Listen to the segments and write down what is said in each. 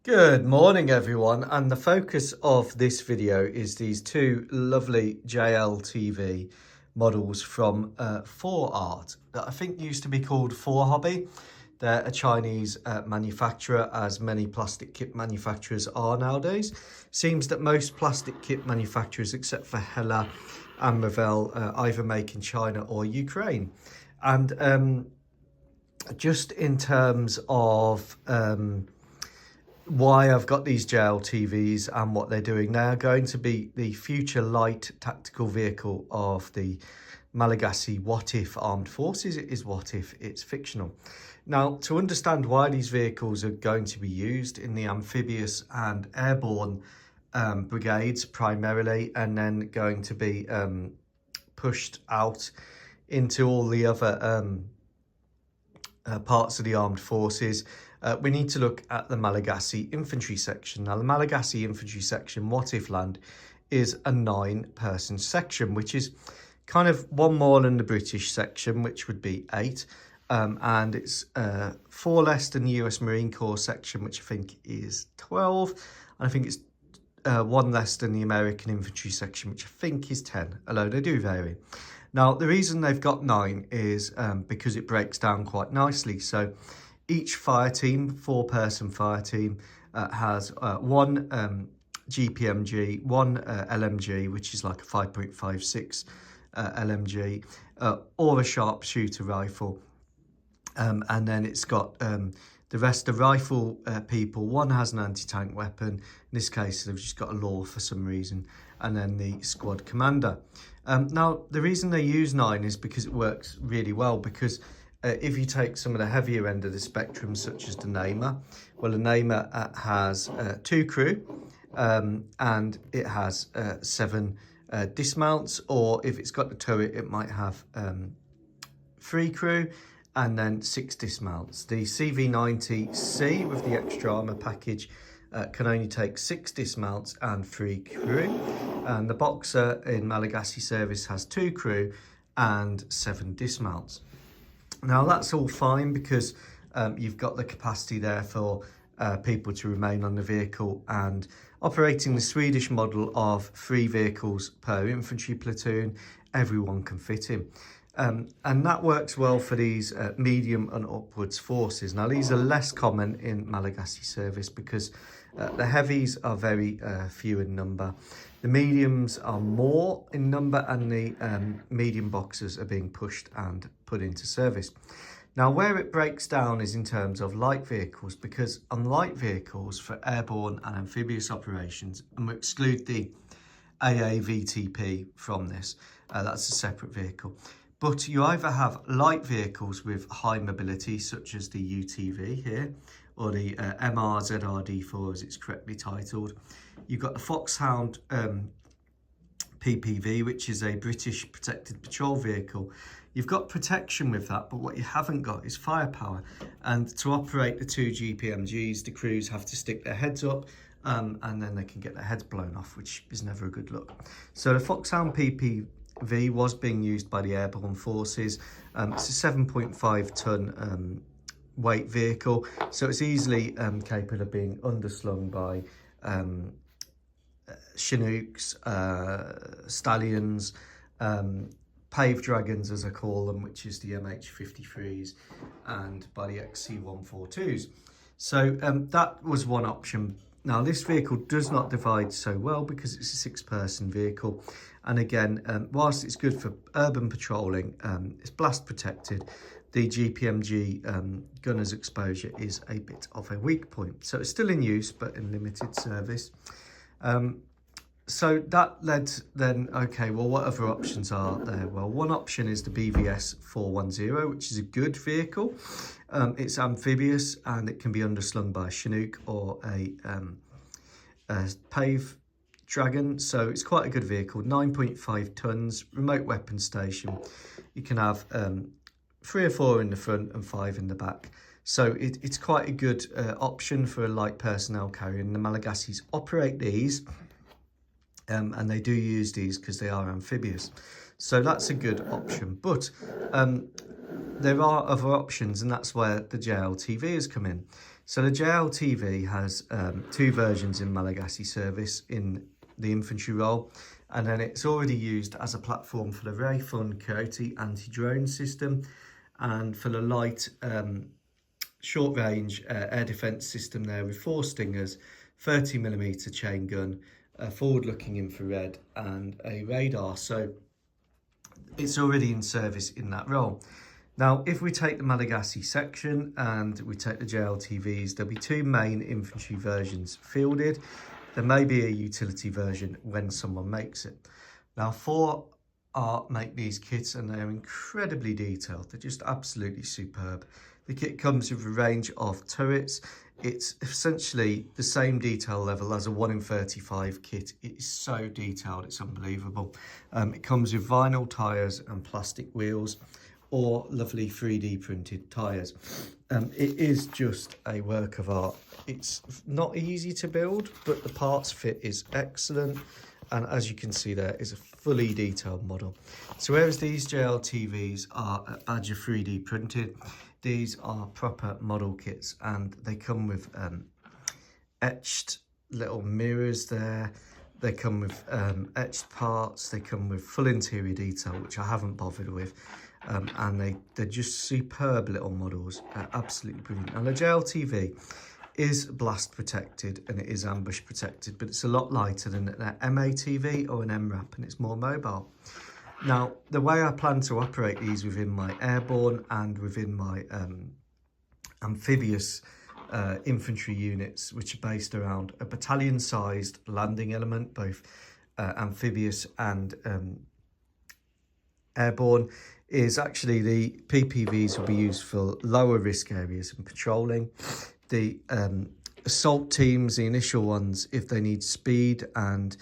Good morning everyone, and the focus of this video is these two lovely JLTV models from Foreart that I think used to be called Forehobby. They're a Chinese manufacturer, as many plastic kit manufacturers are nowadays. Seems that most plastic kit manufacturers except for Hella and Revell either make in China or Ukraine. And just in terms of why I've got these JLTVs and what they're doing. They are going to be the future light tactical vehicle of the Malagasy Whatif armed forces. It is Whatif, it's fictional. Now, to understand why these vehicles are going to be used in the amphibious and airborne brigades primarily, and then going to be pushed out into all the other parts of the armed forces, we need to look at the Malagasy infantry section. Now, the Malagasy infantry section, Whatif land, is a 9-person section, which is kind of one more than the British section, which would be 8. And it's 4 less than the US Marine Corps section, which I think is 12. And I think it's 1 less than the American infantry section, which I think is 10, although they do vary. Now, the reason they've got 9 is because it breaks down quite nicely. So each fire team, 4-person fire team, has 1 GPMG, 1 LMG, which is like a 5.56 LMG, or a sharpshooter rifle. And then it's got the rest of rifle people. 1 has an anti-tank weapon. In this case, they've just got a law for some reason. And then the squad commander. Now, the reason they use 9 is because it works really well, because if you take some of the heavier end of the spectrum, such as the Namer, well, the Namer has 2 crew, and it has 7 dismounts, or if it's got the turret, it might have 3 crew, and then 6 dismounts. The CV90C with the extra armour package can only take 6 dismounts and 3 crew. And the Boxer in Malagasy service has 2 crew and 7 dismounts. Now, that's all fine because you've got the capacity there for people to remain on the vehicle, and operating the Swedish model of 3 vehicles per infantry platoon, everyone can fit in. And that works well for these medium and upwards forces. Now, these are less common in Malagasy service because the heavies are very few in number. The mediums are more in number, and the medium boxers are being pushed and put into service. Now, where it breaks down is in terms of light vehicles, because on light vehicles for airborne and amphibious operations, and we exclude the AAVTP from this, that's a separate vehicle. But you either have light vehicles with high mobility, such as the UTV here, or the MRZRD4 as it's correctly titled. You've got the Foxhound PPV, which is a British protected patrol vehicle. You've got protection with that, but what you haven't got is firepower. And to operate the 2 GPMGs, the crews have to stick their heads up, and then they can get their heads blown off, which is never a good look. So the Foxhound PPV was being used by the airborne forces. It's a 7.5 ton weight vehicle, so it's easily capable of being underslung by Chinooks, Stallions, paved dragons as I call them, which is the MH53s, and by the XC142s. So that was one option. Now, this vehicle does not divide so well because it's a 6-person vehicle, and again, whilst it's good for urban patrolling, it's blast protected. The GPMG gunner's exposure is a bit of a weak point. So it's still in use, but in limited service. So that led then, okay, well, what other options are there? Well, one option is the BVS 410, which is a good vehicle. It's amphibious, and it can be underslung by a Chinook or a pave dragon. So it's quite a good vehicle, 9.5 tons, remote weapon station. You can have 3 or 4 in the front and 5 in the back. So it's quite a good option for a light personnel carrier. And the Malagasys operate these, and they do use these because they are amphibious. So that's a good option. But there are other options, and that's where the JLTV has come in. So the JLTV has 2 versions in Malagasy service in the infantry role, and then it's already used as a platform for the very fun Coyote anti-drone system, and for the light short range air defence system there with 4 Stingers, 30mm chain gun, a forward looking infrared and a radar. So it's already in service in that role. Now, if we take the Malagasy section and we take the JLTVs, there'll be 2 main infantry versions fielded. There may be a utility version when someone makes it. Now, Foreart make these kits and they're incredibly detailed. They're just absolutely superb. The kit comes with a range of turrets. It's essentially the same detail level as a 1 in 35 kit. It is so detailed, it's unbelievable. It comes with vinyl tyres and plastic wheels, or lovely 3D printed tyres. It is just a work of art. It's not easy to build, but the parts fit is excellent. And as you can see, there is a fully detailed model. So whereas these JLTVs are a Badger 3D printed, these are proper model kits, and they come with etched little mirrors there. They come with etched parts. They come with full interior detail, which I haven't bothered with. And they're just superb little models, absolutely brilliant. And the JLTV is blast protected and it is ambush protected, but it's a lot lighter than an MATV or an MRAP, and it's more mobile. Now, the way I plan to operate these within my airborne and within my amphibious infantry units, which are based around a battalion-sized landing element, both amphibious and airborne, is actually the PPVs will be used for lower risk areas and patrolling. The assault teams, the initial ones, if they need speed and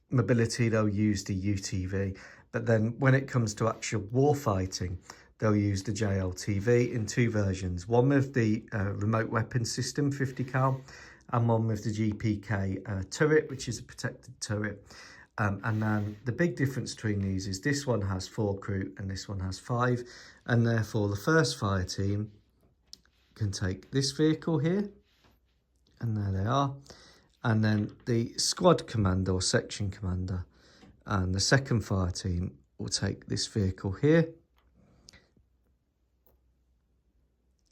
mobility, they'll use the UTV. But then when it comes to actual war fighting, they'll use the JLTV in 2 versions. One with the remote weapon system, 50 cal, and one with the GPK turret, which is a protected turret. And then the big difference between these is this one has 4 crew and this one has 5. And therefore the first fire team can take this vehicle here, and there they are. And then the squad commander or section commander and the second fire team will take this vehicle here.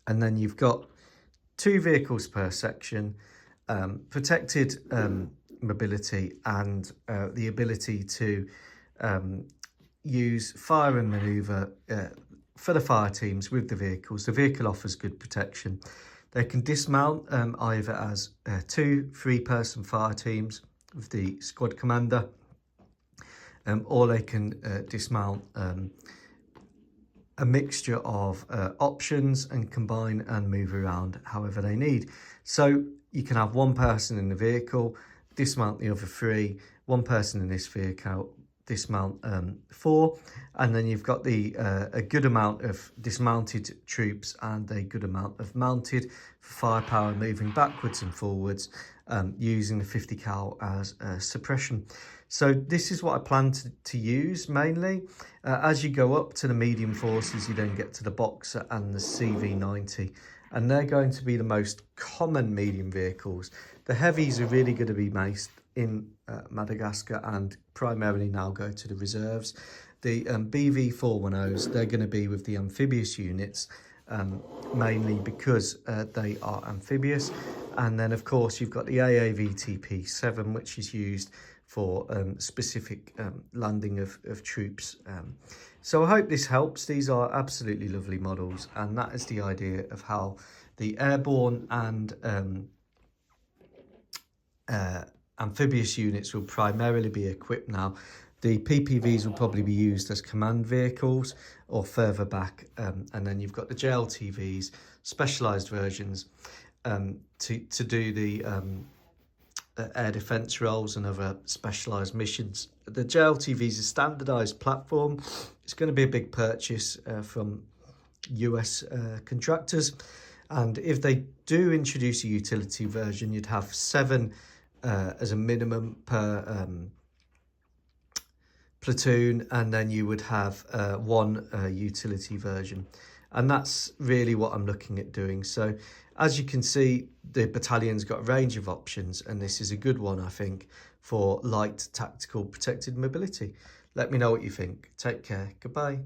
And then you've got 2 vehicles per section, protected mobility and the ability to use fire and manoeuvre for the fire teams with the vehicles. The vehicle offers good protection. They can dismount either as 2 3-person fire teams with the squad commander, or they can dismount a mixture of options and combine and move around however they need. So you can have 1 person in the vehicle, dismount the other 3, 1 person in this vehicle, dismount 4, and then you've got the a good amount of dismounted troops and a good amount of mounted for firepower, moving backwards and forwards, using the 50 cal as suppression. So this is what I plan to use mainly. As you go up to the medium forces, you then get to the Boxer and the CV90, and they're going to be the most common medium vehicles. The heavies are really going to be based in Madagascar and primarily now go to the reserves. The BV410s, they're going to be with the amphibious units, mainly because they are amphibious. And then, of course, you've got the AAVTP7, which is used for specific landing of troops. So I hope this helps. These are absolutely lovely models, and that is the idea of how the airborne and amphibious units will primarily be equipped now. The PPVs will probably be used as command vehicles or further back, and then you've got the JLTVs, specialised versions, to do the air defence roles and other specialised missions. The JLTV is a standardised platform. It's going to be a big purchase from US contractors, and if they do introduce a utility version, you'd have 7 as a minimum per platoon, and then you would have 1 utility version, and that's really what I'm looking at doing. So As you can see, the battalion's got a range of options, and this is a good one, I think, for light tactical protected mobility. Let me know what you think. Take care. Goodbye.